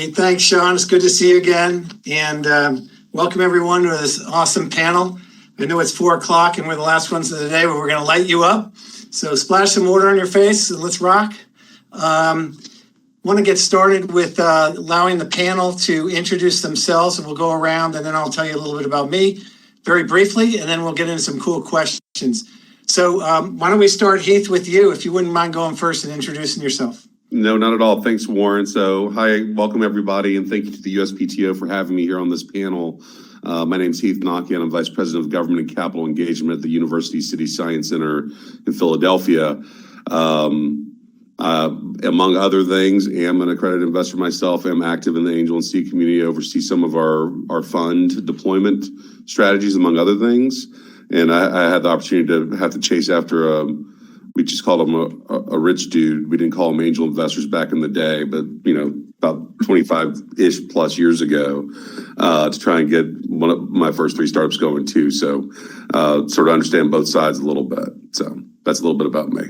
Hey, thanks, Sean. It's good to see you again. And welcome everyone to this awesome panel. I know it's 4 o'clock and we're the last ones of the day, but we're going to light you up. So splash some water on your face and let's rock. Want to get started with allowing the panel to introduce themselves, and we'll go around and then I'll tell you a little bit about me very briefly, and then we'll get into some cool questions. So why don't we start, Heath, with you, if you wouldn't mind going first and introducing yourself. No, not at all. Thanks, Warren. So hi, welcome everybody, and thank you to the USPTO for having me here on this panel. My name is Heath Nakian. I'm Vice President of Government and Capital Engagement at the University City Science Center in Philadelphia. Among other things, am an accredited investor myself. I'm active in the angel and seed community, oversee some of our fund deployment strategies, among other things. And I had the opportunity to have to chase after we just called him a rich dude. We didn't call them angel investors back in the day, but about 25-ish plus years ago, to try and get one of my first 3 startups going too. So sort of understand both sides a little bit. So that's a little bit about me.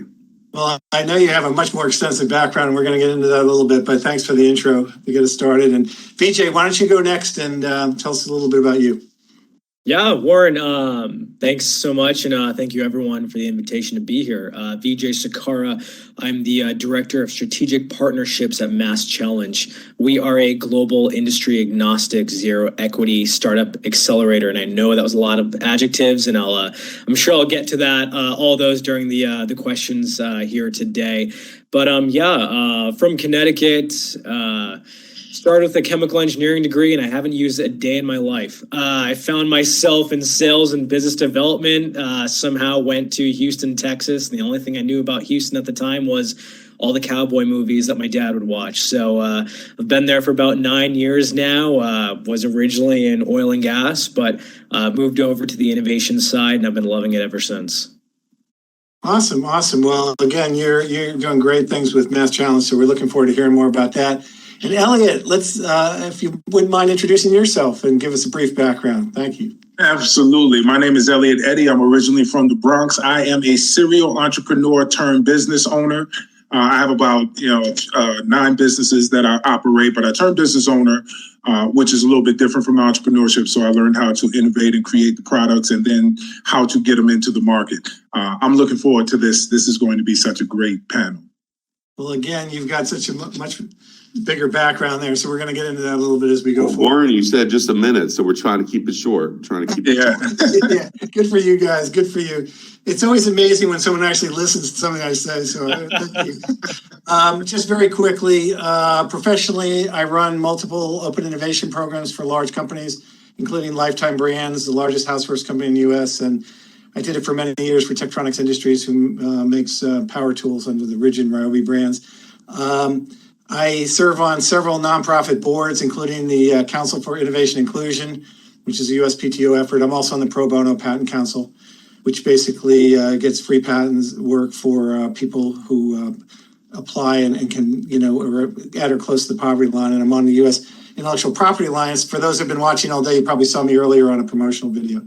Well, I know you have a much more extensive background, and we're going to get into that a little bit, but thanks for the intro to get us started. And Vijay, why don't you go next and tell us a little bit about you? Yeah, Warren, thanks so much. And thank you, everyone, for the invitation to be here. Vijay Sakara, I'm the Director of Strategic Partnerships at Mass Challenge. We are a global industry agnostic zero equity startup accelerator. And I know that was a lot of adjectives, and I'm sure I'll get to that, all those during the questions here today. But from Connecticut, started with a chemical engineering degree, and I haven't used it a day in my life. I found myself in sales and business development, somehow went to Houston, Texas. And the only thing I knew about Houston at the time was all the cowboy movies that my dad would watch. So I've been there for about 9 years now, was originally in oil and gas, but moved over to the innovation side, and I've been loving it ever since. Awesome. Well, again, you're doing great things with Mass Challenge, so we're looking forward to hearing more about that. And Elliot, let's, if you wouldn't mind introducing yourself and give us a brief background. Thank you. Absolutely. My name is Elliot Eddy. I'm originally from the Bronx. I am a serial entrepreneur turned business owner. I have about 9 businesses that I operate, but I turned business owner, which is a little bit different from entrepreneurship. So I learned how to innovate and create the products, and then how to get them into the market. I'm looking forward to this. This is going to be such a great panel. Well, again, you've got such a much bigger background there, so we're going to get into that a little bit as we go forward. Warren, you said just a minute, so we're trying to keep it short. Short. Yeah, good for you guys. Good for you. It's always amazing when someone actually listens to something I say, so thank you. Just very quickly, professionally, I run multiple open innovation programs for large companies, including Lifetime Brands, the largest housewares company in the U.S., and I did it for many years for Tektronix Industries, who makes power tools under the Ridge and Ryobi brands. I serve on several nonprofit boards, including the Council for Innovation Inclusion, which is a USPTO effort. I'm also on the Pro Bono Patent Council, which basically gets free patents work for people who apply and can, or at or close to the poverty line. And I'm on the U.S. Intellectual Property Alliance. For those who've been watching all day, you probably saw me earlier on a promotional video.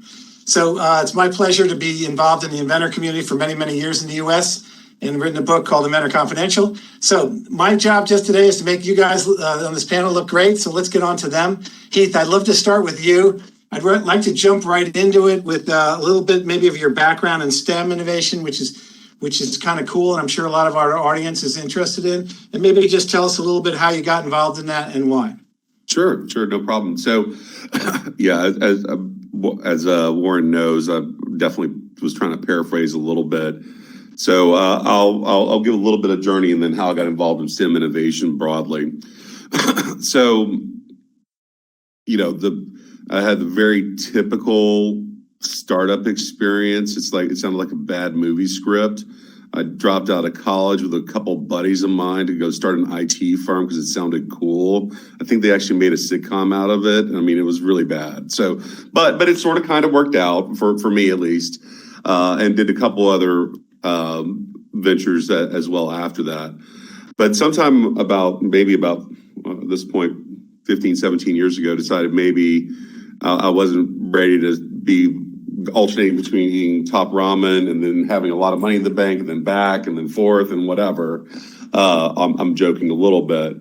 So it's my pleasure to be involved in the inventor community for many, many years in the U.S. and written a book called Inventor Confidential. So my job just today is to make you guys on this panel look great. So let's get on to them. Heath, I'd love to start with you. I'd like to jump right into it with a little bit maybe of your background in STEM innovation, which is kind of cool, and I'm sure a lot of our audience is interested in. And maybe just tell us a little bit how you got involved in that and why. Sure, no problem. So, yeah, as Warren knows, I definitely was trying to paraphrase a little bit. So I'll give a little bit of journey and then how I got involved in STEM innovation broadly. So, I had the very typical startup experience. It sounded like a bad movie script. I dropped out of college with a couple buddies of mine to go start an IT firm because it sounded cool. I think they actually made a sitcom out of it. I mean, it was really bad. So, but it sort of kind of worked out for me at least, and did a couple other ventures as well after that. But sometime about this point, 15, 17 years ago, decided maybe I wasn't ready to be alternating between eating top ramen and then having a lot of money in the bank and then back and then forth and whatever. I'm joking a little bit,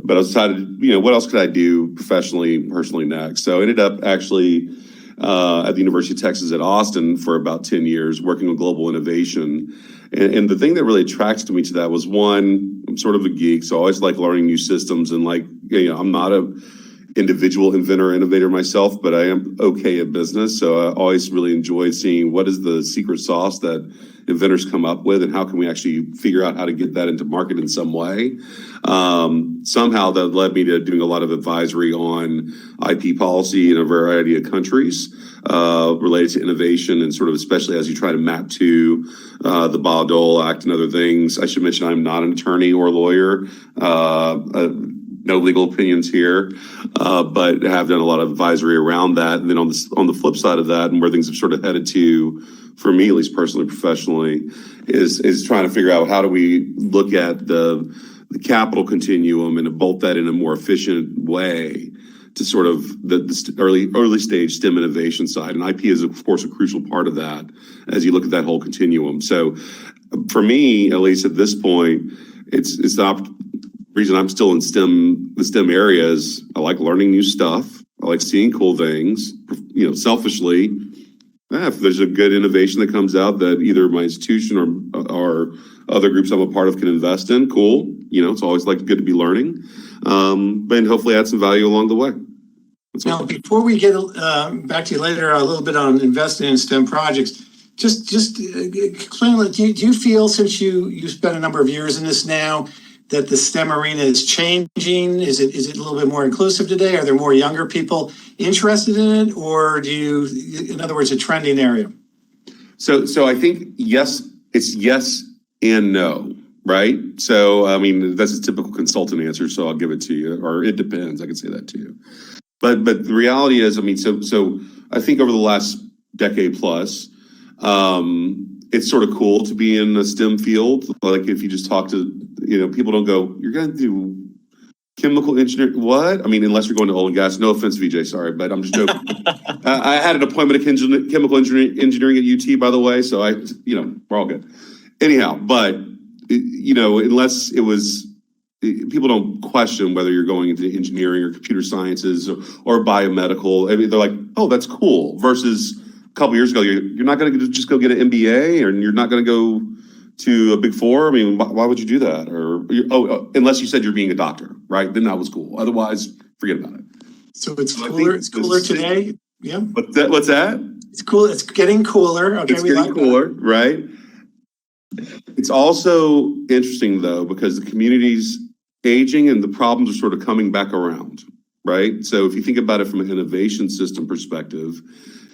but I was decided, what else could I do professionally, personally next? So I ended up actually at the University of Texas at Austin for about 10 years, working on global innovation. And the thing that really attracted me to that was, one, I'm sort of a geek, so I always like learning new systems. And I'm not a individual inventor or innovator myself, but I am okay at business. So I always really enjoyed seeing what is the secret sauce that inventors come up with and how can we actually figure out how to get that into market in some way. Somehow that led me to doing a lot of advisory on IP policy in a variety of countries related to innovation, and sort of especially as you try to map to the Bayh-Dole Act and other things. I should mention I'm not an attorney or a lawyer. No legal opinions here, but have done a lot of advisory around that. And then on the flip side of that, and where things have sort of headed to, for me, at least personally, professionally, is trying to figure out how do we look at the capital continuum and to bolt that in a more efficient way to sort of the early stage STEM innovation side. And IP is, of course, a crucial part of that as you look at that whole continuum. So for me, at least at this point, it's the reason I'm still in the STEM area is I like learning new stuff. I like seeing cool things, selfishly. If there's a good innovation that comes out that either my institution or other groups I'm a part of can invest in, cool. It's always good to be learning, but hopefully add some value along the way. Now, before we get back to you later, a little bit on investing in STEM projects, just explain, do you feel, since you spent a number of years in this now, that the STEM arena is changing? Is it a little bit more inclusive today? Are there more younger people interested in it? Or in other words, a trending area? So I think yes, it's yes and no, right? So, that's a typical consultant answer, so I'll give it to you, or it depends. I can say that to you. But the reality is, so I think over the last decade plus, it's sort of cool to be in a STEM field. Like if you just talk to, people don't go, you're going to do chemical engineering, what? Unless you're going to oil and gas. No offense, VJ, sorry, but I'm just joking. I had an appointment at chemical engineering at UT, by the way, so we're all good. Anyhow, but, unless it was, people don't question whether you're going into engineering or computer sciences or biomedical. They're like, oh, that's cool. Versus a couple years ago, you're not going to just go get an MBA, and you're not going to go to a Big Four. Why would you do that? Or unless you said you're being a doctor, right? Then that was cool. Otherwise, forget about it. So it's cooler. It's cooler today. Yeah. What's that? It's cool. It's getting cooler. Okay, it's getting cooler, right? It's also interesting though, because the community's aging and the problems are sort of coming back around, right? So if you think about it from an innovation system perspective,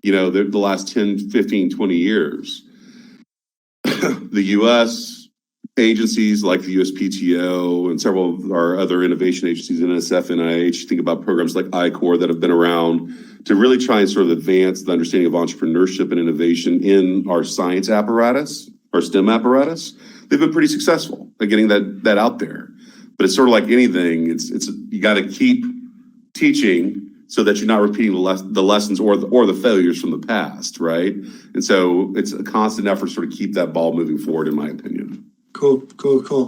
the last 10, 15, 20 years, the U.S. agencies like the USPTO and several of our other innovation agencies, NSF, NIH, think about programs like I-Corps that have been around to really try and sort of advance the understanding of entrepreneurship and innovation in our science apparatus, our STEM apparatus. They've been pretty successful at getting that out there. But it's sort of like anything, it's you got to keep teaching so that you're not repeating the lessons or the failures from the past, right? And so it's a constant effort to sort of keep that ball moving forward, in my opinion. Cool.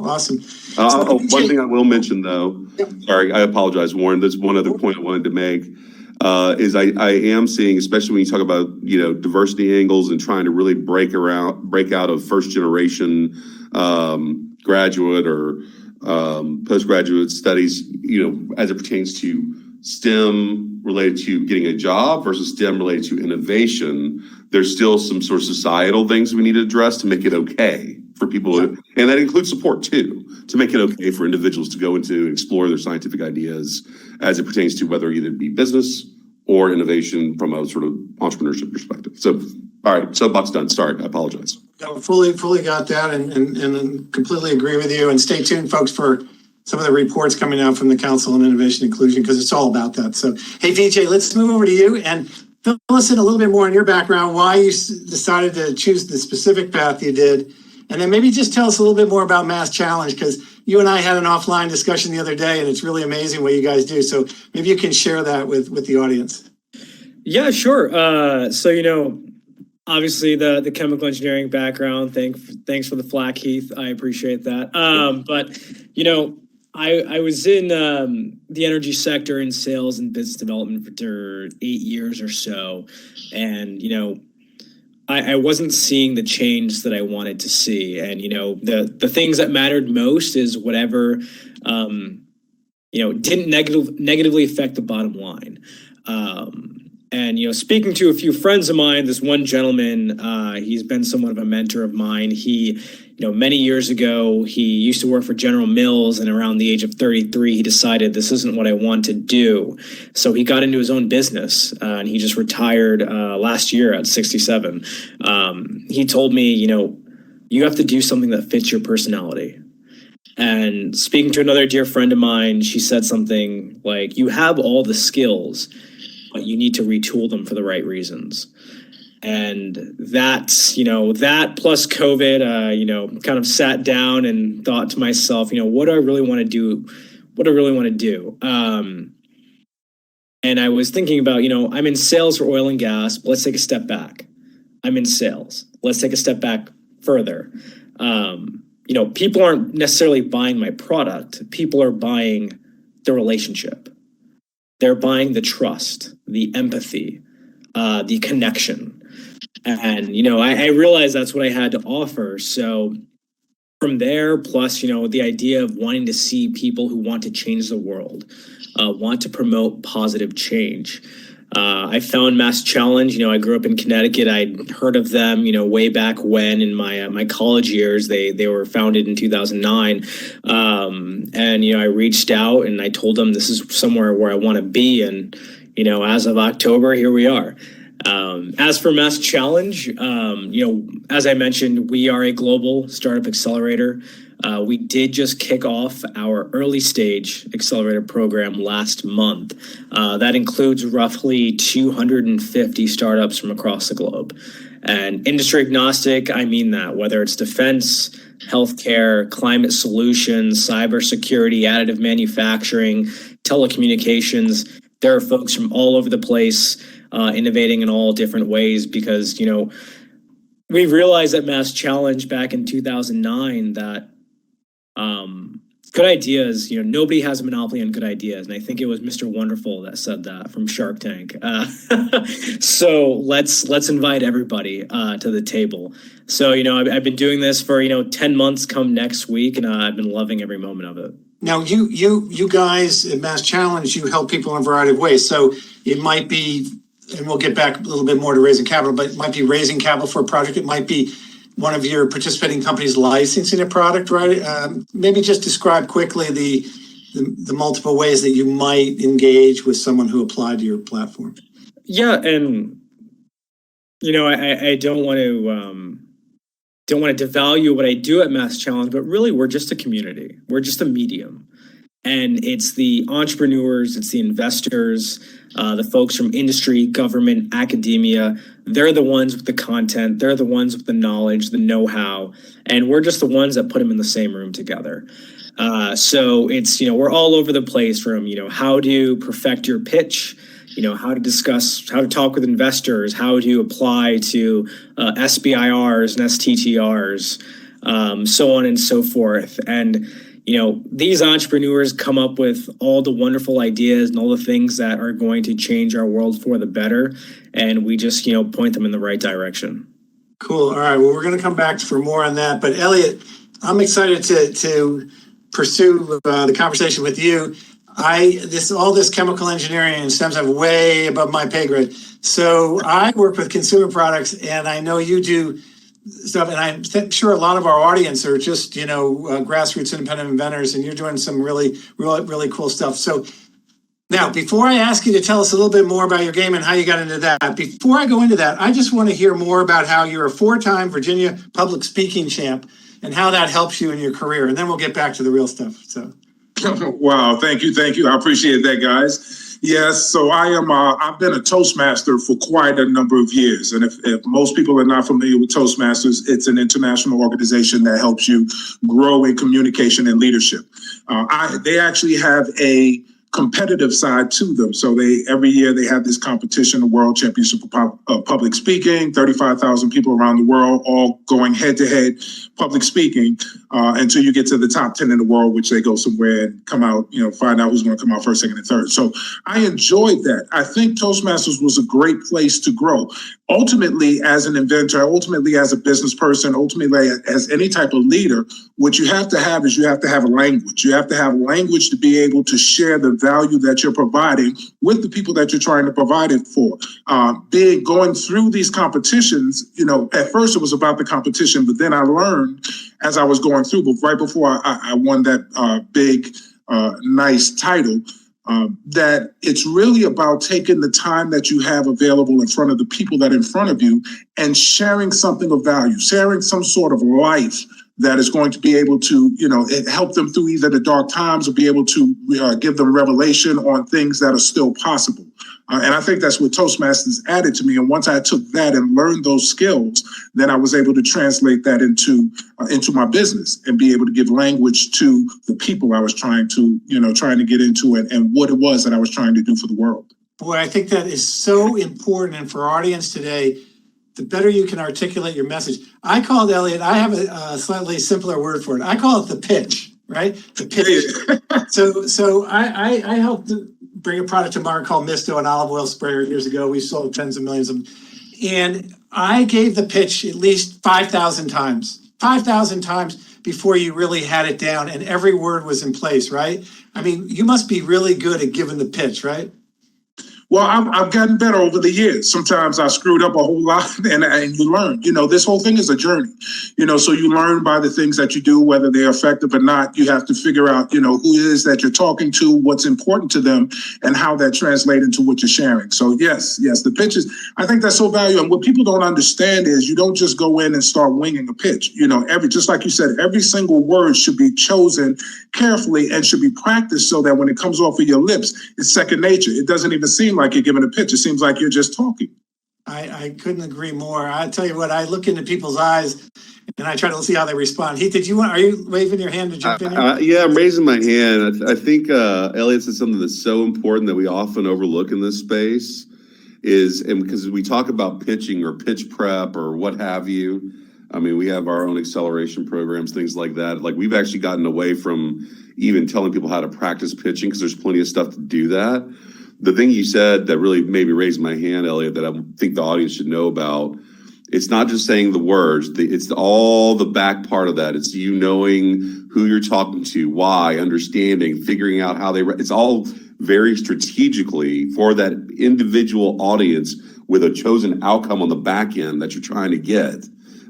Awesome. One thing I will mention, though, sorry, I apologize, Warren. There's one other point I wanted to make, is I am seeing, especially when you talk about, diversity angles and trying to really break out of first generation graduate or postgraduate studies, as it pertains to STEM related to getting a job versus STEM related to innovation. There's still some sort of societal things we need to address to make it okay for people, and that includes support too, to make it okay for individuals to go into and explore their scientific ideas as it pertains to whether either be business or innovation from a sort of entrepreneurship perspective. So, all right, soapbox done. Sorry, I apologize. No, fully got that, and completely agree with you. And stay tuned, folks, for some of the reports coming out from the Council on Innovation Inclusion, because it's all about that. So, hey, VJ, let's move over to you and fill us in a little bit more on your background, why you decided to choose the specific path you did, and then maybe just tell us a little bit more about Mass Challenge, because you and I had an offline discussion the other day, and it's really amazing what you guys do. So maybe you can share that with the audience. Yeah, sure. So, obviously the chemical engineering background, thanks for the flack, Heath. I appreciate that. But, I was in the energy sector in sales and business development for 8 years or so, and I wasn't seeing the change that I wanted to see. And the things that mattered most is whatever didn't negatively affect the bottom line. And speaking to a few friends of mine, this one gentleman, he's been somewhat of a mentor of mine. He, many years ago, he used to work for General Mills, and around the age of 33, he decided this isn't what I want to do. So he got into his own business, and he just retired last year at 67. He told me, you have to do something that fits your personality. And speaking to another dear friend of mine, she said something like, you have all the skills, but you need to retool them for the right reasons. And that's, that plus COVID, kind of sat down and thought to myself, what do I really want to do? What do I really want to do? And I was thinking about, I'm in sales for oil and gas, but let's take a step back. I'm in sales. Let's take a step back further. People aren't necessarily buying my product. People are buying the relationship. They're buying the trust, the empathy, the connection. And, I realized that's what I had to offer. So from there, plus, the idea of wanting to see people who want to change the world, want to promote positive change. I found Mass Challenge. I grew up in Connecticut. I'd heard of them, way back when in my college years. They were founded in 2009. And, I reached out and I told them this is somewhere where I want to be. And, as of October, here we are. As for Mass Challenge, as I mentioned, we are a global startup accelerator. We did just kick off our early stage accelerator program last month. That includes roughly 250 startups from across the globe. And industry agnostic, I mean that, whether it's defense, healthcare, climate solutions, cybersecurity, additive manufacturing, telecommunications, there are folks from all over the place innovating in all different ways because, we realized at Mass Challenge back in 2009 that good ideas, nobody has a monopoly on good ideas. And I think it was Mr. Wonderful that said that from Shark Tank. So let's invite everybody to the table. So, I've been doing this for, 10 months come next week, and I've been loving every moment of it. Now, you guys at Mass Challenge, you help people in a variety of ways. So it might be, and we'll get back a little bit more to raising capital, but it might be raising capital for a project. It might be one of your participating companies licensing a product, right? Maybe just describe quickly the multiple ways that you might engage with someone who applied to your platform. Yeah, and I don't want to devalue what I do at Mass Challenge, but really we're just a community. We're just a medium. And it's the entrepreneurs, it's the investors, the folks from industry, government, academia. They're the ones with the content. They're the ones with the knowledge, the know-how. And we're just the ones that put them in the same room together. So it's, we're all over the place from, how to perfect your pitch, how to discuss, how to talk with investors, how to apply to SBIRs and STTRs, so on and so forth. And these entrepreneurs come up with all the wonderful ideas and all the things that are going to change our world for the better. And we just, point them in the right direction. Cool. All right. Well, we're going to come back for more on that. But Elliot, I'm excited to pursue the conversation with you. All this chemical engineering and STEM stuff way above my pay grade. So I work with consumer products, and I know you do stuff, and I'm sure a lot of our audience are just, grassroots independent inventors, and you're doing some really, really, really cool stuff. So now, before I ask you to tell us a little bit more about your game and how you got into that, before I go into that, I just want to hear more about how you're a 4-time Virginia public speaking champ and how that helps you in your career. And then we'll get back to the real stuff. So. Wow. Thank you. I appreciate that, guys. Yes, so I've been a Toastmaster for quite a number of years. And if most people are not familiar with Toastmasters, it's an international organization that helps you grow in communication and leadership. They actually have a competitive side to them. So every year they have this competition, the World Championship of Public Speaking, 35,000 people around the world, all going head to head public speaking until you get to the top 10 in the world, which they go somewhere and come out, find out who's going to come out first, second, and third. So I enjoyed that. I think Toastmasters was a great place to grow. Ultimately, as an inventor, ultimately as a business person, ultimately as any type of leader, what you have to have is you have to have a language. You have to have language to be able to share the value that you're providing with the people that you're trying to provide it for. Going through these competitions, at first it was about the competition, but then I learned as I was going through, but right before I won that big, nice title, that it's really about taking the time that you have available in front of the people that are in front of you and sharing something of value, sharing some sort of life that is going to be able to, help them through either the dark times or be able to give them revelation on things that are still possible. And I think that's what Toastmasters added to me. And once I took that and learned those skills, then I was able to translate that into my business and be able to give language to the people I was trying to get into and what it was that I was trying to do for the world. Boy, I think that is so important. And for our audience today, the better you can articulate your message. I called Elliot, I have a slightly simpler word for it. I call it the pitch, right? The pitch. So I helped bring a product to market called Misto, an olive oil sprayer years ago. We sold tens of millions of them. And I gave the pitch at least 5,000 times before you really had it down and every word was in place, right? I mean, you must be really good at giving the pitch, right? Well, I've gotten better over the years. Sometimes I screwed up a whole lot and you learn, this whole thing is a journey, so you learn by the things that you do, whether they're effective or not. You have to figure out, who it is that you're talking to, what's important to them and how that translates into what you're sharing. So yes, the pitches, I think that's so valuable. And what people don't understand is you don't just go in and start winging a pitch. Just like you said, every single word should be chosen carefully and should be practiced so that when it comes off of your lips, it's second nature. It doesn't even seem like you're giving a pitch. It seems like you're just talking. I couldn't agree more. I tell you what, I look into people's eyes and I try to see how they respond. Heath, are you waving your hand to jump in here? Yeah, I'm raising my hand. I think Elliot said something that's so important that we often overlook in this space and because we talk about pitching or pitch prep or what have you. I mean, we have our own acceleration programs, things like that. Like we've actually gotten away from even telling people how to practice pitching because there's plenty of stuff to do that. The thing you said that really made me raise my hand, Elliot, that I think the audience should know about, it's not just saying the words, it's all the back part of that. It's you knowing who you're talking to, why, understanding, figuring out how it's all very strategically for that individual audience with a chosen outcome on the back end that you're trying to get,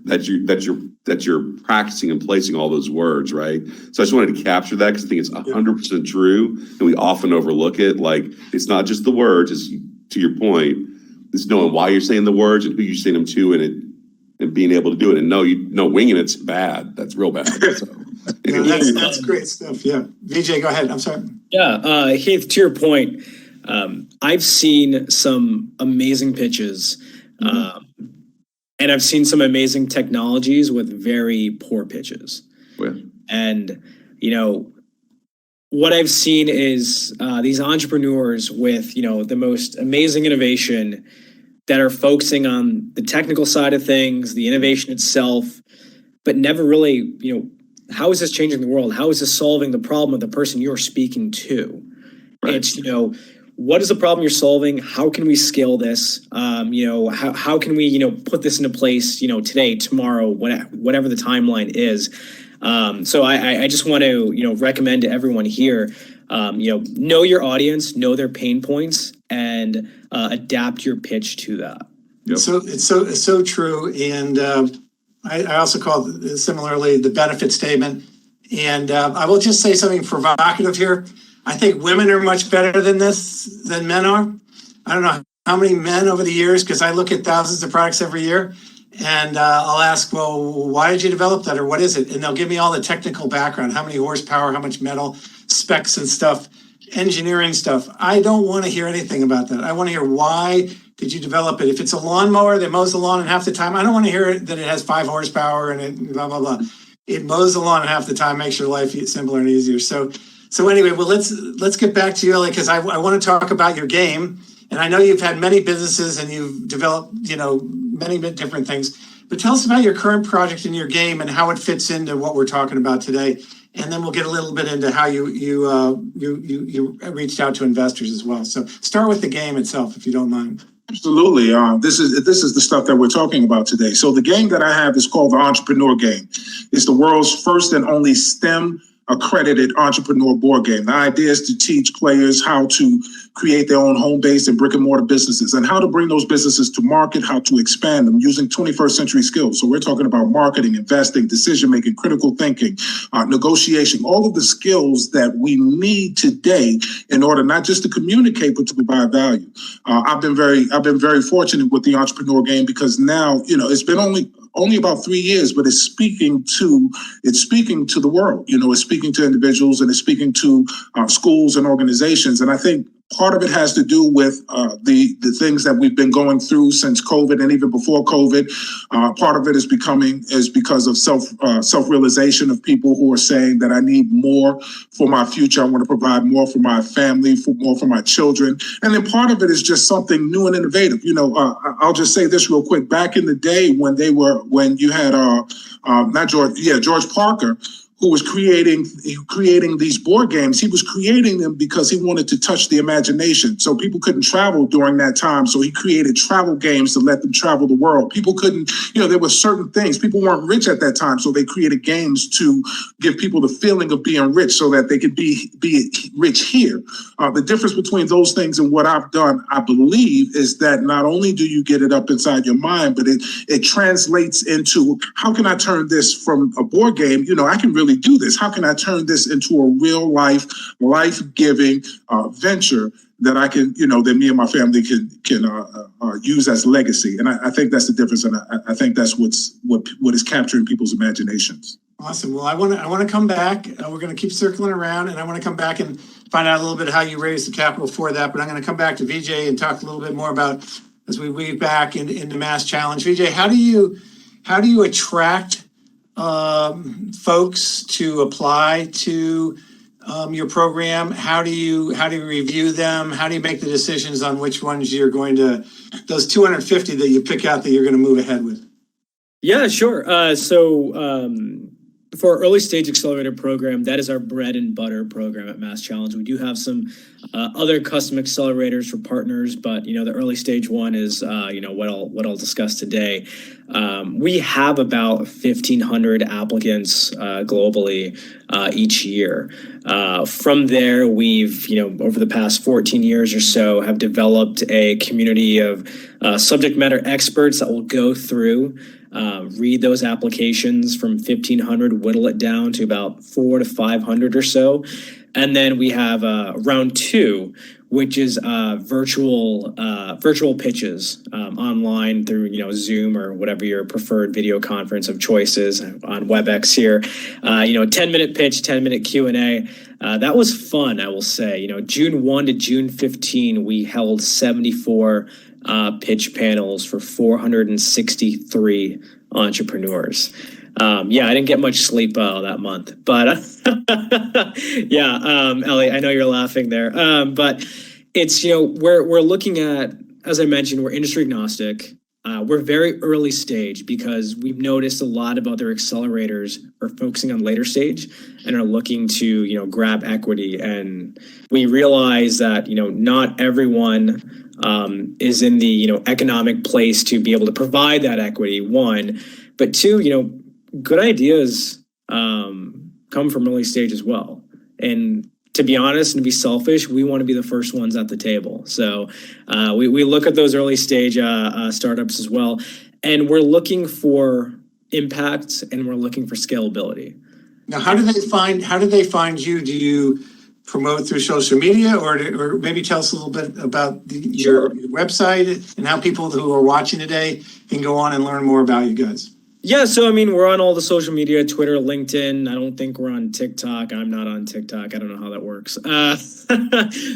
that you're practicing and placing all those words, right? So I just wanted to capture that because I think it's 100% true, and we often overlook it. Like it's not just the words; it's to your point, it's knowing why you're saying the words and who you're saying them to, and being able to do it. And winging it's bad. That's real bad. So, anyway. That's great stuff. Yeah, VJ, go ahead. I'm sorry. Yeah, Heath, to your point, I've seen some amazing pitches. And I've seen some amazing technologies with very poor pitches. Yeah. And, what I've seen is these entrepreneurs with, the most amazing innovation that are focusing on the technical side of things, the innovation itself, but never really, how is this changing the world? How is this solving the problem of the person you're speaking to? Right. It's, what is the problem you're solving? How can we scale this? How can we, put this into place, today, tomorrow, whatever the timeline is. So I just want to, recommend to everyone here, know your audience, know their pain points, and adapt your pitch to that. Yep. So it's so true. And I also call it similarly the benefit statement. And I will just say something provocative here. I think women are much better than men are. I don't know how many men over the years, because I look at thousands of products every year, and I'll ask, well, why did you develop that, or what is it? And they'll give me all the technical background, how many horsepower, how much metal, specs and stuff, engineering stuff. I don't want to hear anything about that. I want to hear, why did you develop it? If it's a lawnmower that mows the lawn in half the time, I don't want to hear that it has 5 horsepower and it blah, blah, blah. It mows the lawn in half the time, makes your life simpler and easier. So So anyway, well, let's get back to you, Ellie, because I want to talk about your game. And I know you've had many businesses and you've developed, many different things. But tell us about your current project in your game and how it fits into what we're talking about today. And then we'll get a little bit into how you reached out to investors as well. So start with the game itself, if you don't mind. Absolutely. This is the stuff that we're talking about today. So the game that I have is called the Entrepreneur Game. It's the world's first and only STEM accredited entrepreneur board game. The idea is to teach players how to create their own home-based and brick-and-mortar businesses and how to bring those businesses to market, how to expand them using 21st century skills. So we're talking about marketing, investing, decision-making, critical thinking, negotiation, all of the skills that we need today in order not just to communicate, but to provide value. I've been very fortunate with the Entrepreneur Game because now, it's been only about 3 years, but it's speaking to the world. It's speaking to individuals and it's speaking to schools and organizations. And I think part of it has to do with the things that we've been going through since COVID and even before COVID. Part of it is because of self-realization of people who are saying that I need more for my future. I want to provide more for my family, more for my children. And then part of it is just something new and innovative. I'll just say this real quick. Back in the day when you had George Parker, who was creating these board games. He was creating them because he wanted to touch the imagination. So people couldn't travel during that time. So he created travel games to let them travel the world. People couldn't, there were certain things. People weren't rich at that time. So they created games to give people the feeling of being rich so that they could be rich here. The difference between those things and what I've done, I believe, is that not only do you get it up inside your mind, but it translates into how can I turn this from a board game? I can really do this. How can I turn this into a real life-giving venture that I can, that me and my family can use as legacy? And I think that's the difference, and I think that's what is capturing people's imaginations. Awesome. Well, I want to come back. We're going to keep circling around, and I want to come back and find out a little bit how you raised the capital for that. But I'm going to come back to VJ and talk a little bit more about as we weave back into Mass Challenge. VJ, how do you attract folks to apply to your program? How do you review them? How do you make the decisions on which ones you're going to, those 250 that you pick out that you're going to move ahead with? Yeah, sure. For our early stage accelerator program, that is our bread and butter program at Mass Challenge. We do have some other custom accelerators for partners, but the early stage one is what I'll discuss today. We have about 1,500 applicants globally each year. From there, we've over the past 14 years or so have developed a community of subject matter experts that will go through. Read those applications from 1,500, whittle it down to about 400 to 500 or so. And then we have round two, which is virtual pitches online through Zoom or whatever your preferred video conference of choice is on WebEx here. 10-minute pitch, 10-minute Q&A. That was fun, I will say. June 1 to June 15, we held 74 pitch panels for 463 entrepreneurs. I didn't get much sleep that month, but Ellie, I know you're laughing there. But it's, we're looking at, as I mentioned, we're industry agnostic. We're very early stage because we've noticed a lot of other accelerators are focusing on later stage and are looking to, grab equity. And we realize that, not everyone is in the, economic place to be able to provide that equity, one. But two, good ideas come from early stage as well. And to be honest and to be selfish, we want to be the first ones at the table. So we look at those early stage startups as well. And we're looking for impact and we're looking for scalability. Now, how do they find you? Do you promote through social media or maybe tell us a little bit about your website and how people who are watching today can go on and learn more about you guys? Yeah, so we're on all the social media, Twitter, LinkedIn. I don't think we're on TikTok. I'm not on TikTok. I don't know how that works.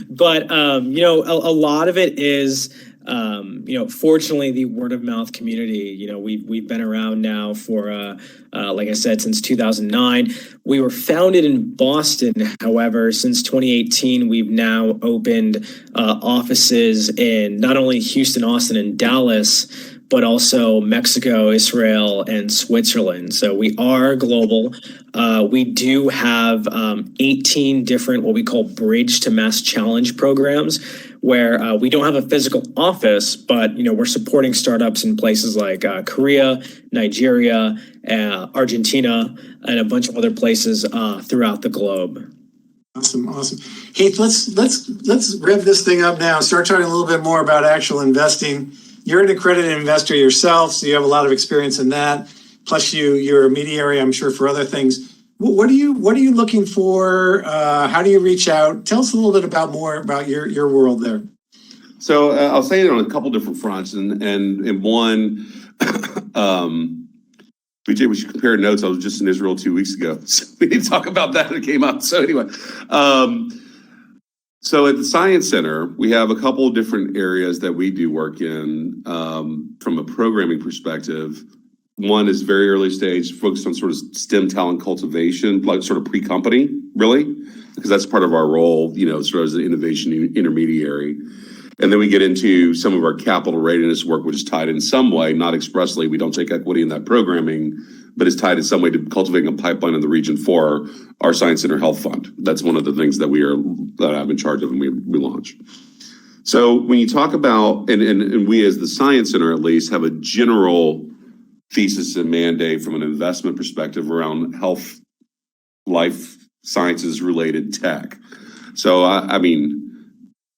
But a lot of it is Fortunately, the word of mouth community, we've been around now for, like I said, since 2009. We were founded in Boston. However, since 2018, we've now opened offices in not only Houston, Austin, and Dallas, but also Mexico, Israel, and Switzerland. So we are global. We do have 18 different what we call Bridge to Mass Challenge programs, where we don't have a physical office, but we're supporting startups in places like Korea, Nigeria, Argentina, and a bunch of other places throughout the globe. Awesome. Heath, let's rev this thing up now. Start talking a little bit more about actual investing. You're an accredited investor yourself, so you have a lot of experience in that. Plus, you're a mediary, I'm sure, for other things. What are you looking for? How do you reach out? Tell us a little bit more about your world there. So I'll say it on a couple different fronts, and one, BJ, we should compare notes. I was just in Israel 2 weeks ago, so we need to talk about that. It came up. So anyway, so at the Science Center, we have a couple of different areas that we do work in from a programming perspective. One is very early stage, focused on sort of STEM talent cultivation, like sort of pre-company, really, because that's part of our role, sort of as an innovation intermediary. And then we get into some of our capital readiness work, which is tied in some way, not expressly, we don't take equity in that programming, but is tied in some way to cultivating a pipeline in the region for our Science Center Health Fund. That's one of the things that I'm in charge of and we launch. So when you talk about, and we as the Science Center at least have a general thesis and mandate from an investment perspective around health, life sciences related tech. So I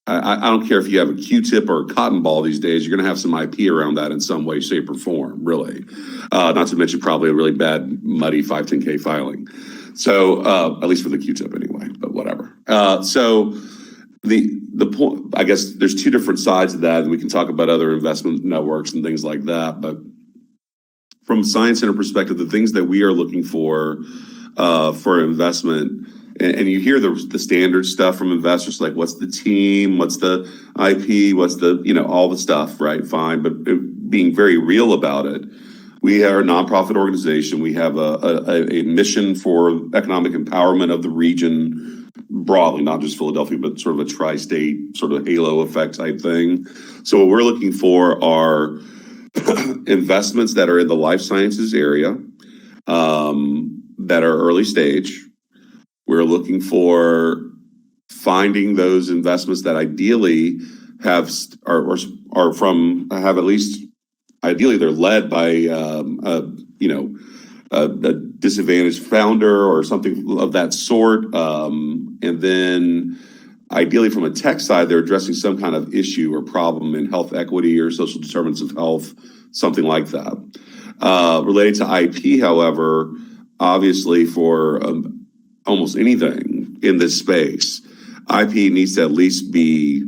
don't care if you have a Q-tip or a cotton ball these days, you're going to have some IP around that in some way, shape, or form, really. Not to mention probably a really bad, muddy 510K filing. So at least for the Q-tip anyway, but whatever. So the point, I guess there's two different sides of that, and we can talk about other investment networks and things like that. But from a Science Center perspective, the things that we are looking for investment, and you hear the standard stuff from investors, like what's the team, what's the IP, what's the, all the stuff, right? Fine. But being very real about it, we are a nonprofit organization. We have a mission for economic empowerment of the region broadly, not just Philadelphia, but sort of a tri-state sort of halo effect type thing. So what we're looking for are investments that are in the life sciences area, that are early stage. We're looking for finding those investments that ideally have at least ideally they're led by a disadvantaged founder or something of that sort, and then ideally from a tech side they're addressing some kind of issue or problem in health equity or social determinants of health, something like that. Related to IP, however, obviously for almost anything in this space, IP needs to at least be,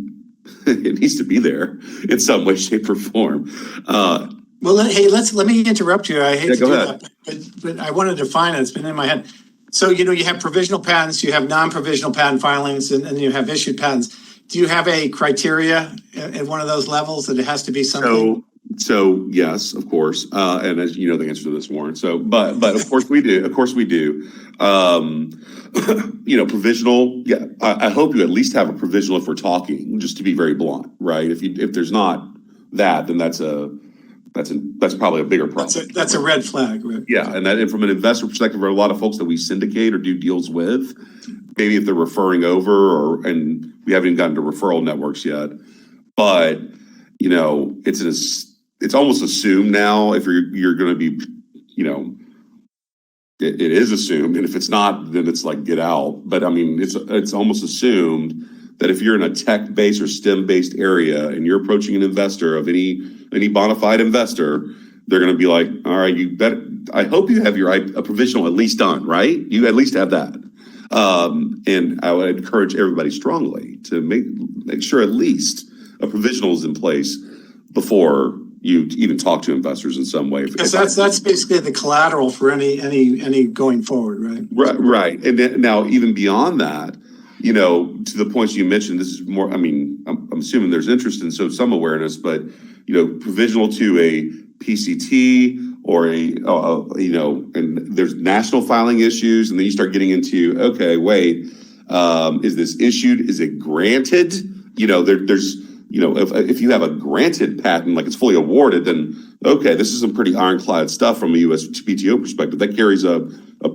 it needs to be there in some way, shape, or form. Let me interrupt you. I hate to do ahead. that, but I want to define it. It's been in my head. So, you have provisional patents, you have non-provisional patent filings, and you have issued patents. Do you have a criteria at one of those levels that it has to be something? So yes, of course. And as you know the answer to this, Warren. So, but of course we do. Of course we do. Provisional. Yeah, I hope you at least have a provisional if we're talking, just to be very blunt, right? If there's not that, then that's probably a bigger problem. That's a red flag, right? Yeah, and from an investor perspective, there are a lot of folks that we syndicate or do deals with. Maybe if they're referring over, and we haven't even gotten to referral networks yet, but it's almost assumed now if you're going to be, it is assumed, and if it's not, then it's like get out. But I mean, it's almost assumed that if you're in a tech-based or STEM-based area and you're approaching an investor of any bona fide investor, they're going to be like, all right, I hope you have a provisional at least done, right? You at least have that. And I would encourage everybody strongly to make sure at least a provisional is in place before you even talk to investors in some way. Because that's basically the collateral for any going forward, right? Right. And then, now even beyond that, you know, to the points you mentioned, this is more, I mean, I'm assuming there's interest in some awareness, but, you know, provisional to a PCT or you know, and there's national filing issues, and then you start getting into, okay, wait, is this issued? Is it granted? You know, there's, you know, if you have a granted patent, like it's fully awarded, then okay, this is some pretty ironclad stuff from a USPTO perspective. That carries a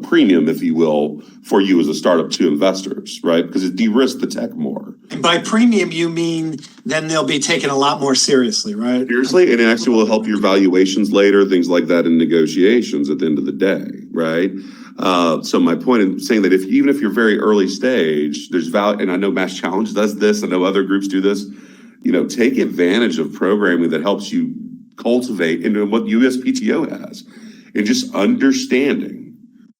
premium, if you will, for you as a startup to investors, right? Because it de-risks the tech more. And by premium, you mean then they'll be taken a lot more seriously, right? Seriously, and it actually will help your valuations later, things like that in negotiations at the end of the day, right? So my point in saying that even if you're very early stage, there's value, and I know Mass Challenge does this, I know other groups do this, you know, take advantage of programming that helps you cultivate into what USPTO has, and just understanding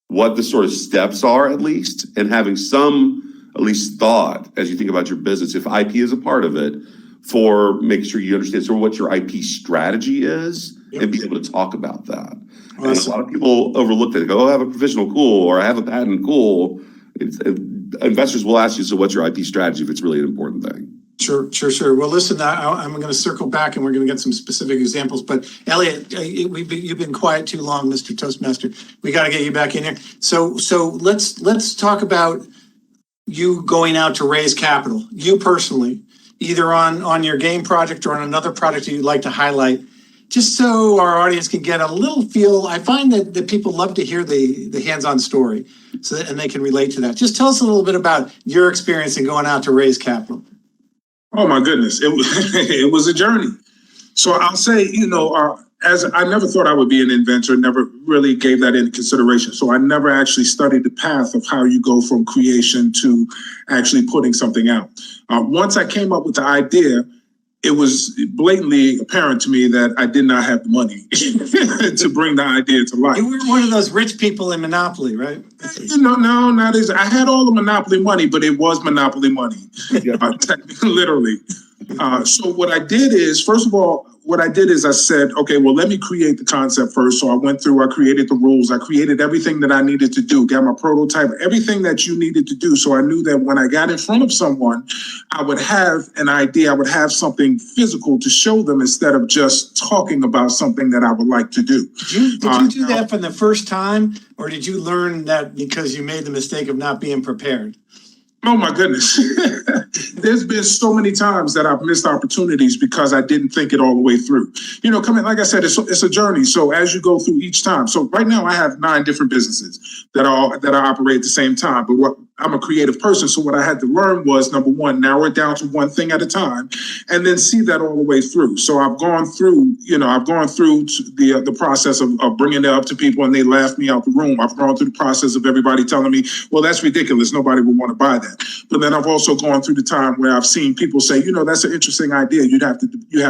what the sort of steps are at least, and having some at least thought as you think about your business, if IP is a part of it, for making sure you understand sort of what your IP strategy is, and be able to talk about that. Awesome. And a lot of people overlook that. They go, oh, I have a provisional, cool, or I have a patent, cool. Investors will ask you, so what's your IP strategy if it's really an important thing? Sure. Well, listen, I'm going to circle back and we're going to get some specific examples. But Elliot, you've been quiet too long, Mr. Toastmaster. We got to get you back in here. So let's talk about you going out to raise capital. You personally, either on your game project or on another project that you'd like to highlight, just so our audience can get a little feel. I find that people love to hear the hands-on story, and they can relate to that. Just tell us a little bit about your experience in going out to raise capital. Oh my goodness, it was a journey. So I'll say, you know, as I never thought I would be an inventor, never really gave that into consideration. So I never actually studied the path of how you go from creation to actually putting something out. Once I came up with the idea, it was blatantly apparent to me that I did not have the money to bring the idea to life. You were one of those rich people in Monopoly, right? No, not as I had all the Monopoly money, but it was Monopoly money, literally. So what I did is, first of all, I said, okay, well, let me create the concept first. So I went through, I created the rules, I created everything that I needed to do, got my prototype, everything that you needed to do. So I knew that when I got in front of someone, I would have an idea, I would have something physical to show them instead of just talking about something that I would like to do. Did you do that for the first time, or did you learn that because you made the mistake of not being prepared? Oh my goodness. There's been so many times that I've missed opportunities because I didn't think it all the way through. You know, like I said, it's a journey. So as you go through each time. So right now I have 9 different businesses that I operate at the same time. But I'm a creative person. So what I had to learn was, number one, narrow it down to one thing at a time, and then see that all the way through. So I've gone through the process of bringing it up to people and they laugh me out the room. I've gone through the process of everybody telling me, well, that's ridiculous. Nobody would want to buy that. But then I've also gone through the time where I've seen people say, you know, that's an interesting idea. You have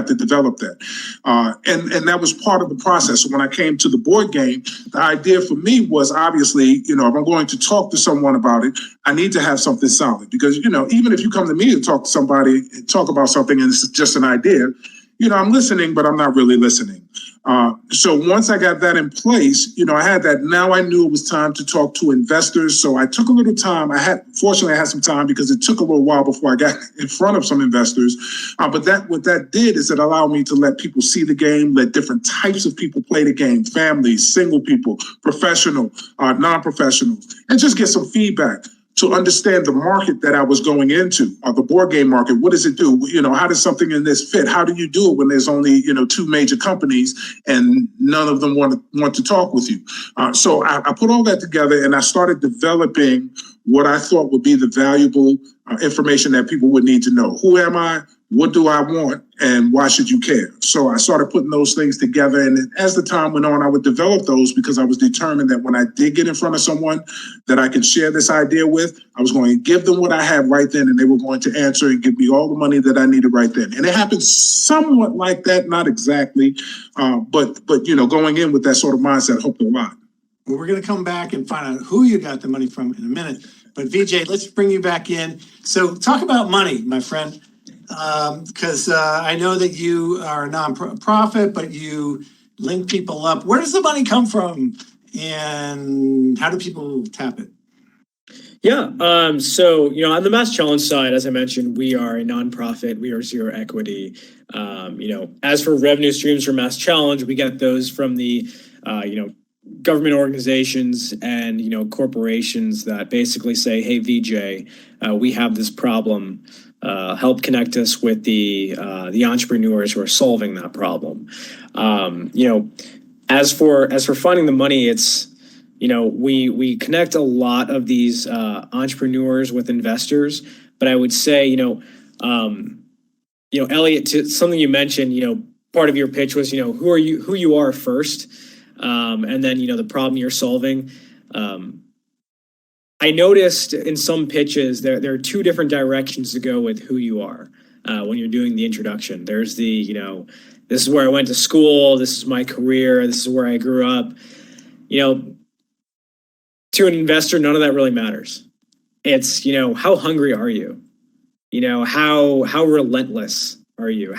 to develop that. And that was part of the process. So when I came to the board game, the idea for me was obviously, you know, if I'm going to talk to someone about it, I need to have something solid, because, you know, even if you come to me to talk to somebody, talk about something and it's just an idea, you know, I'm listening, but I'm not really listening. So once I got that in place, you know, I had that. Now I knew it was time to talk to investors. So I took a little time. Fortunately, I had some time because it took a little while before I got in front of some investors. But what that did is it allowed me to let people see the game, let different types of people play the game, families, single people, professional, non-professionals, and just get some feedback to understand the market that I was going into, the board game market. What does it do? You know, how does something in this fit? How do you do it when there's only, you know, 2 major companies and none of them want to talk with you? So I put all that together and I started developing what I thought would be the valuable information that people would need to know. Who am I? What do I want? And why should you care? So I started putting those things together. And as the time went on, I would develop those because I was determined that when I did get in front of someone that I could share this idea with, I was going to give them what I had right then, and they were going to answer and give me all the money that I needed right then. And it happened somewhat like that, not exactly, but you know, going in with that sort of mindset helped a lot. Well, we're going to come back and find out who you got the money from in a minute. But VJ, let's bring you back in. So talk about money, my friend. Because I know that you are a nonprofit, but you link people up. Where does the money come from, and how do people tap it? Yeah. So, on the Mass Challenge side, as I mentioned, we are a nonprofit. We are zero equity. As for revenue streams for Mass Challenge, we get those from the, government organizations and, corporations that basically say, hey, VJ, we have this problem. Help connect us with the entrepreneurs who are solving that problem. As for finding the money, it's, we connect a lot of these entrepreneurs with investors, but I would say, Elliot, to something you mentioned, part of your pitch was, who you are first, and then, the problem you're solving. I noticed in some pitches there are two different directions to go with who you are when you're doing the introduction. There's the, this is where I went to school, this is my career, this is where I grew up. To an investor, none of that really matters. It's, how hungry are you? How relentless are you?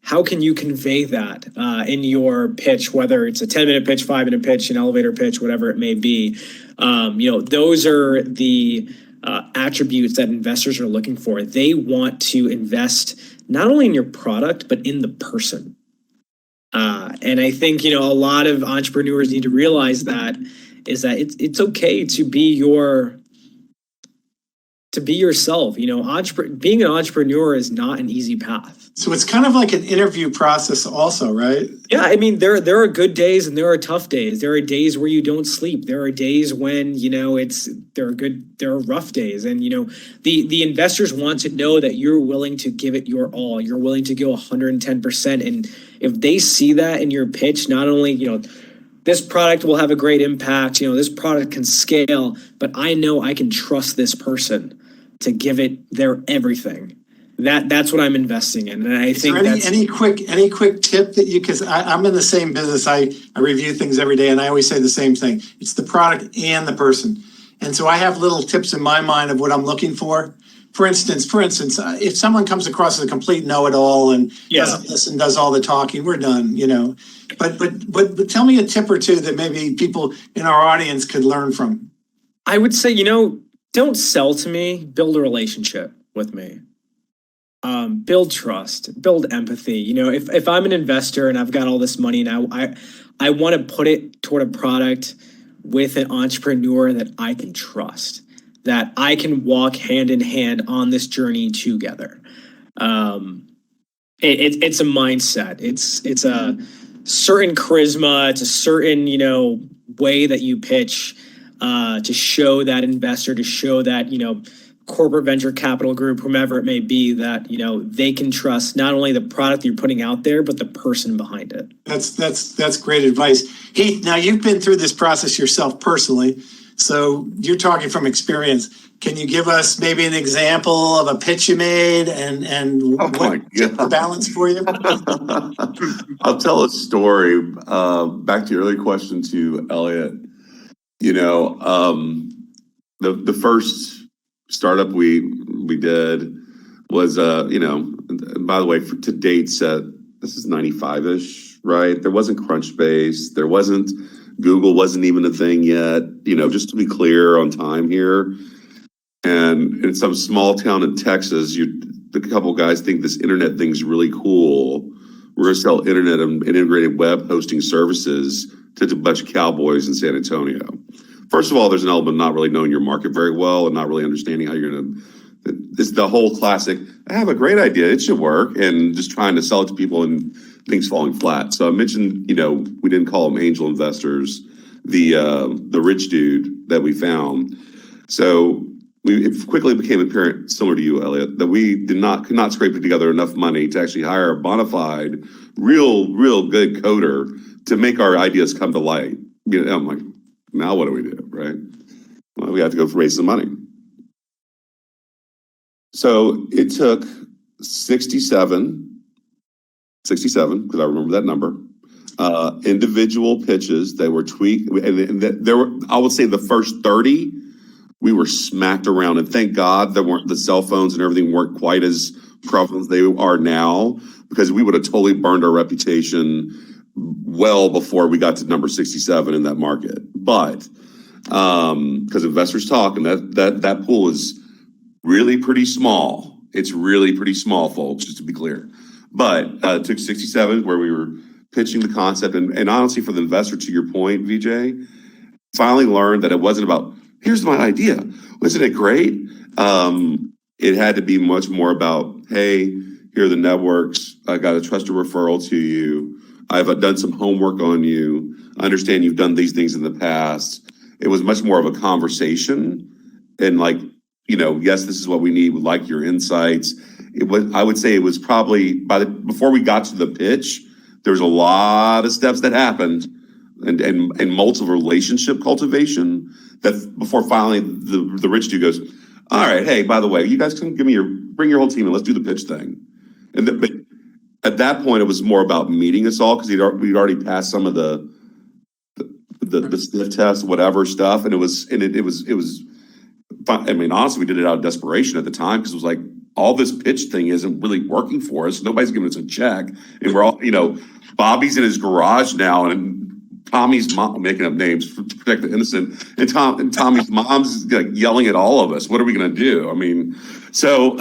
How can you convey that in your pitch, whether it's a 10-minute pitch, 5-minute pitch, an elevator pitch, whatever it may be? Those are the attributes that investors are looking for. They want to invest not only in your product, but in the person. And I think, a lot of entrepreneurs need to realize that it's okay to be yourself. Being an entrepreneur is not an easy path. So it's kind of like an interview process also, right? Yeah, I mean, there are good days and there are tough days. There are days where you don't sleep. There are days when, there are rough days. And, the investors want to know that you're willing to give it your all. You're willing to go 110%. And if they see that in your pitch, not only, this product will have a great impact, this product can scale, but I know I can trust this person to give it their everything. That's what I'm investing in. And I think that's any quick tip that because I'm in the same business. I review things every day and I always say the same thing. It's the product and the person. And so I have little tips in my mind of what I'm looking for. For instance, if someone comes across as a complete know-it-all and doesn't listen, does all the talking, we're done, But tell me a tip or two that maybe people in our audience could learn from. I would say, don't sell to me, build a relationship with me. Build trust, build empathy. If I'm an investor and I've got all this money and I want to put it toward a product with an entrepreneur that I can trust, that I can walk hand in hand on this journey together. It's a mindset. It's a certain charisma. It's a certain, way that you pitch to show that investor, to show that, corporate venture capital group, whomever it may be, that, they can trust not only the product you're putting out there, but the person behind it. That's great advice. Heath, now you've been through this process yourself personally. So you're talking from experience. Can you give us maybe an example of a pitch you made and what the balance for you? I'll tell a story. Back to your earlier question to Elliot. The first startup we did was by the way, to date set, this is 95-ish, right? There wasn't Crunchbase, there wasn't Google, wasn't even a thing yet, just to be clear on time here. And in some small town in Texas, the couple guys think this internet thing's really cool. We're gonna sell internet and integrated web hosting services to a bunch of cowboys in San Antonio. First of all, there's an element of not really knowing your market very well and not really understanding how you're going to, it's the whole classic, I have a great idea, it should work, and just trying to sell it to people and things falling flat. So I mentioned, we didn't call them angel investors, the rich dude that we found. So it quickly became apparent, similar to you, Elliot, that we could not scrape together enough money to actually hire a bona fide, real good coder to make our ideas come to light. I'm like, now what do we do, right? Well, we have to go raise some money. So it took 67, because I remember that number, individual pitches that were tweaked. And there were, I would say the first 30, we were smacked around. And thank God the cell phones and everything weren't quite as prevalent as they are now, because we would have totally burned our reputation well before we got to number 67 in that market. But because investors talk, and that pool is really pretty small. It's really pretty small, folks, just to be clear. But it took 67 where we were pitching the concept. And honestly, for the investor, to your point, VJ, finally learned that it wasn't about, here's my idea. Wasn't it great? It had to be much more about, hey, here are the networks. I got a trusted referral to you. I've done some homework on you. I understand you've done these things in the past. It was much more of a conversation and like, yes, this is what we need. We like your insights. I would say it was probably before we got to the pitch, there's a lot of steps that happened and multiple relationship cultivation that before finally the rich dude goes, all right, hey, by the way, you guys can bring your whole team and let's do the pitch thing. But at that point, it was more about meeting us all because we'd already passed some of the sniff test, whatever stuff. And it was, I mean, honestly, we did it out of desperation at the time because it was like, all this pitch thing isn't really working for us. Nobody's giving us a check. And we're all, Bobby's in his garage now and Tommy's mom, making up names to protect the innocent. And Tommy's mom's like yelling at all of us. What are we going to do? I mean, so.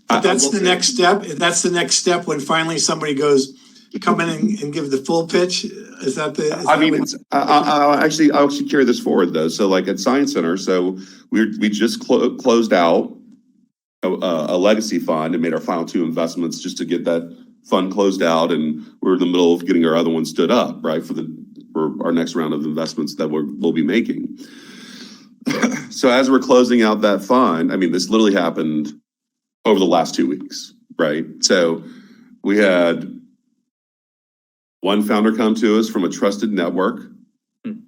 That's the next step. That's the next step when finally somebody goes, come in and give the full pitch. Is that the? I'll actually carry this forward though. So like at Science Center, so we just closed out a legacy fund and made our final 2 investments just to get that fund closed out, and we're in the middle of getting our other one stood up, right, for our next round of investments that we'll be making. So as we're closing out that fund, I mean, this literally happened over the last 2 weeks, right? So we had one founder come to us from a trusted network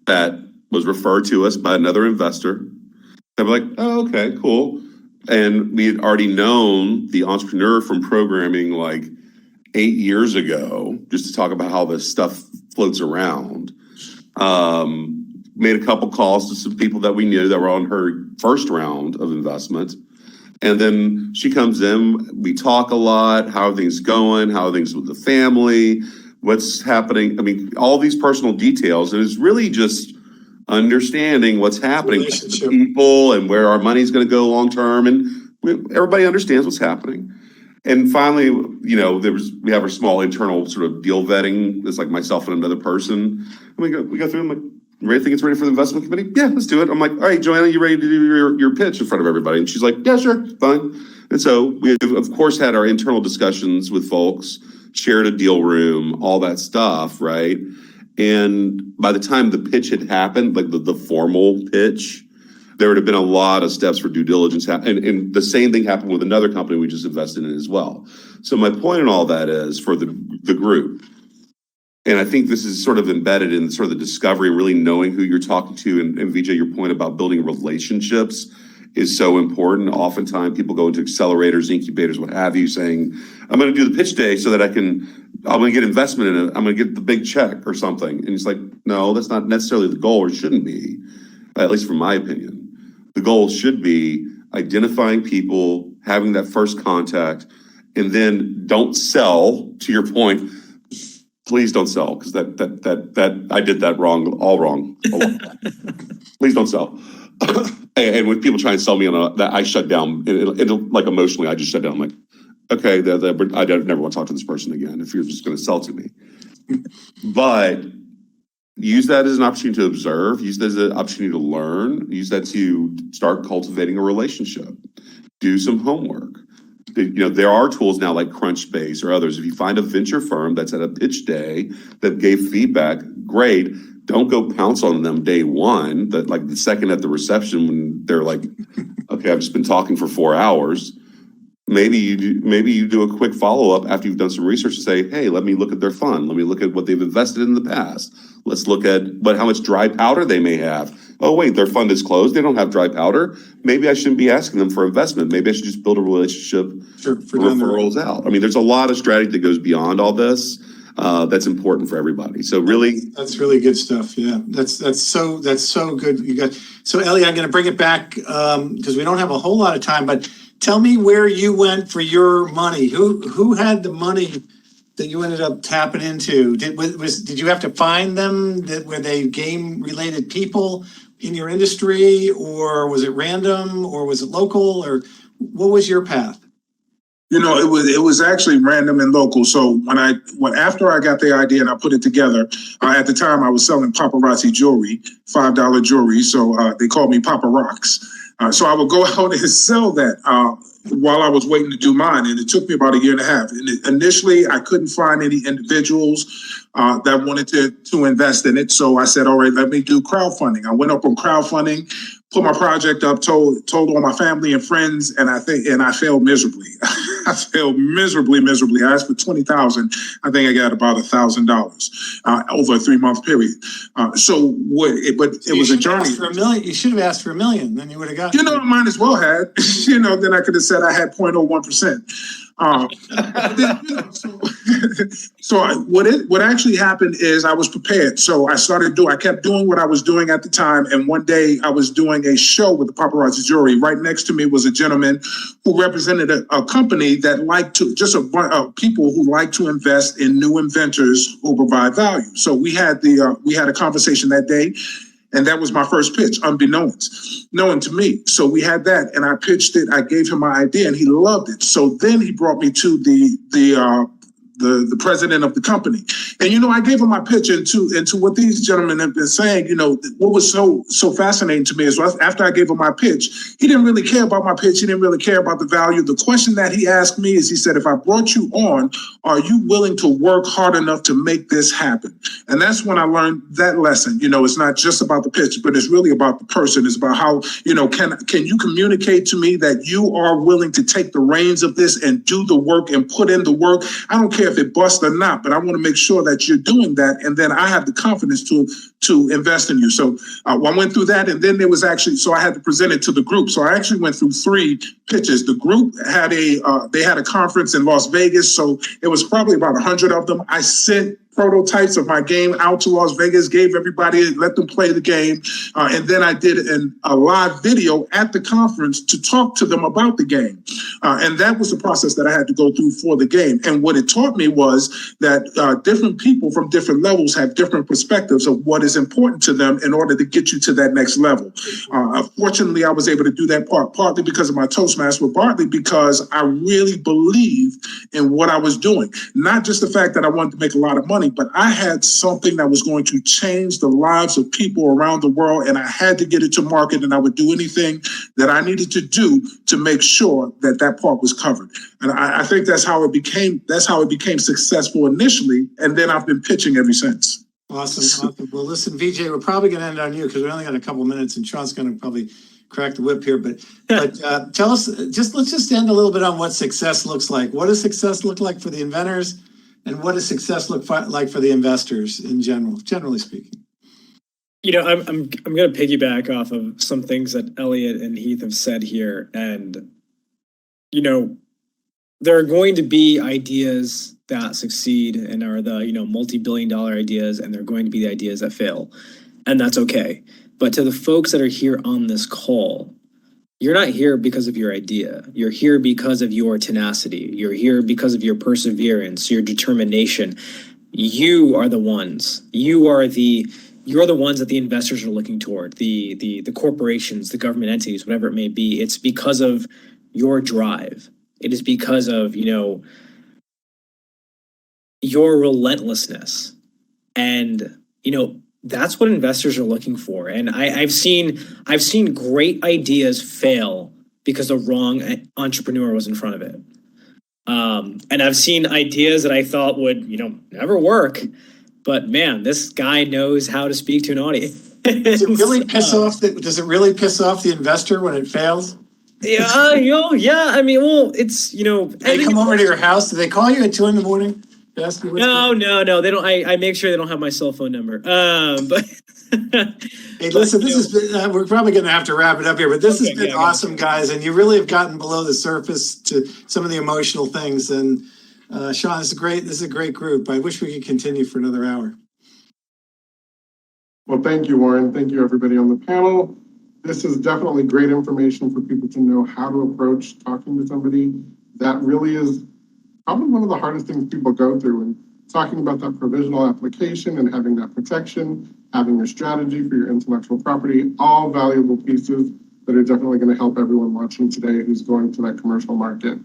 that was referred to us by another investor. And we're like, oh, okay, cool. And we had already known the entrepreneur from programming like 8 years ago, just to talk about how this stuff floats around. Made a couple calls to some people that we knew that were on her first round of investment. And then she comes in, we talk a lot, how are things going, how are things with the family, what's happening. I mean, all these personal details. And it's really just understanding what's happening with the people and where our money's going to go long term. And everybody understands what's happening. And finally, we have our small internal sort of deal vetting. It's like myself and another person. And we go through. I'm like, ready? Think it's ready for the investment committee? Yeah, let's do it. I'm like, all right, Joanna, you ready to do your pitch in front of everybody? And she's like, yeah, sure, fine. And so we, of course, had our internal discussions with folks, shared a deal room, all that stuff, right? And by the time the pitch had happened, like the formal pitch, there would have been a lot of steps for due diligence. And the same thing happened with another company we just invested in as well. So my point in all that is for the group, and I think this is sort of embedded in sort of the discovery, really knowing who you're talking to. And VJ, your point about building relationships is so important. Oftentimes people go into accelerators, incubators, what have you, saying, I'm going to do the pitch day so that I'm going to get investment in it. I'm going to get the big check or something. And it's like, no, that's not necessarily the goal, or shouldn't be, at least from my opinion. The goal should be identifying people, having that first contact, and then don't sell, to your point. Please don't sell, because that I did that all wrong. Please don't sell. And when people try and sell me on that, I shut down. Like emotionally, I just shut down. I'm like, okay, I don't never want to talk to this person again if you're just going to sell to me. But use that as an opportunity to observe. Use that as an opportunity to learn. Use that to start cultivating a relationship. Do some homework. There are tools now like Crunchbase or others. If you find a venture firm that's at a pitch day that gave feedback, great. Don't go pounce on them day one. That like the second at the reception when they're like, okay, I've just been talking for 4 hours. Maybe you do a quick follow-up after you've done some research to say, hey, let me look at their fund. Let me look at what they've invested in the past. Let's look at how much dry powder they may have. Oh, wait, their fund is closed. They don't have dry powder. Maybe I shouldn't be asking them for investment. Maybe I should just build a relationship for referrals out. I mean, there's a lot of strategy that goes beyond all this. That's important for everybody. So really, that's really good stuff. Yeah, that's so good. So Ellie, I'm going to bring it back because we don't have a whole lot of time. But tell me where you went for your money. Who had the money that you ended up tapping into? Did you have to find them? Were they game related people? in your industry, or was it random, or was it local, or what was your path? You know, it was actually random and local. So after I got the idea and I put it together, at the time I was selling paparazzi jewelry, $5 jewelry. So they called me Papa Rocks. So I would go out and sell that while I was waiting to do mine. And it took me about a year and a half. And initially, I couldn't find any individuals that wanted to invest in it. So I said, all right, let me do crowdfunding. I went up on crowdfunding, put my project up, told all my family and friends, and I failed miserably. I failed miserably. I asked for $20,000. I think I got about $1,000 over a 3-month period. But it was a journey. You should have asked for $1 million, then you would have got. You know, I might as well had. You know, then I could have said I had 0.01%. So what actually happened is I was prepared. So I kept doing what I was doing at the time. And one day I was doing a show with the paparazzi jewelry. Right next to me was a gentleman who represented a company that liked to, just people who like to invest in new inventors who provide value. So we had a conversation that day. And that was my first pitch, unbeknownst, known to me. So we had that, and I pitched it. I gave him my idea, and he loved it. So then he brought me to the president of the company. And, you know, I gave him my pitch into what these gentlemen have been saying. You know, what was so fascinating to me is after I gave him my pitch, he didn't really care about my pitch. He didn't really care about the value. The question that he asked me is, he said, if I brought you on, are you willing to work hard enough to make this happen? And that's when I learned that lesson. You know, it's not just about the pitch, but it's really about the person. It's about how, you know, can you communicate to me that you are willing to take the reins of this and do the work and put in the work? I don't care if it busts or not, but I want to make sure that you're doing that. And then I have the confidence to invest in you. So I went through that. And then so I had to present it to the group. So I actually went through 3 pitches. The group had they had a conference in Las Vegas. So it was probably about 100 of them. I sent prototypes of my game out to Las Vegas, gave everybody, let them play the game. And then I did a live video at the conference to talk to them about the game. And that was the process that I had to go through for the game. And what it taught me was that different people from different levels have different perspectives of what is important to them in order to get you to that next level. Fortunately, I was able to do that partly because of my Toastmaster, but partly because I really believed in what I was doing. Not just the fact that I wanted to make a lot of money, but I had something that was going to change the lives of people around the world, and I had to get it to market, and I would do anything that I needed to do to make sure that that part was covered. And I think that's how it became successful initially, and then I've been pitching ever since. Awesome. Well, listen, VJ, we're probably going to end on you because we only got a couple minutes, and Sean's going to probably crack the whip here. But tell us, let's just end a little bit on what success looks like. What does success look like for the inventors? And what does success look like for the investors in general, generally speaking? You know, I'm going to piggyback off of some things that Elliot and Heath have said here. And, you know, there are going to be ideas that succeed and are the, you know, multi-billion-dollar ideas, and they're going to be the ideas that fail. And that's okay. But to the folks that are here on this call, you're not here because of your idea. You're here because of your tenacity. You're here because of your perseverance, your determination. You are the ones. You're the ones that the investors are looking toward, the corporations, the government entities, whatever it may be. It's because of your drive. It is because of, you know, your relentlessness. And, you know, that's what investors are looking for. And I've seen great ideas fail because the wrong entrepreneur was in front of it. And I've seen ideas that I thought would, you know, never work. But man, this guy knows how to speak to an audience. Does it really piss off the investor when it fails? Yeah, yeah. I mean, well, it's, you know, They come over to your house. Do they call you at 2 a.m? No, they don't. I make sure they don't have my cell phone number. But hey, listen, we're probably going to have to wrap it up here, but this has been awesome, guys, and you really have gotten below the surface to some of the emotional things. And Sean, this is a great group. I wish we could continue for another hour. Well, thank you, Warren. Thank you, everybody on the panel. This is definitely great information for people to know how to approach talking to somebody. That really is probably one of the hardest things people go through. And talking about that provisional application and having that protection, having your strategy for your intellectual property, all valuable pieces that are definitely going to help everyone watching today who's going to that commercial market.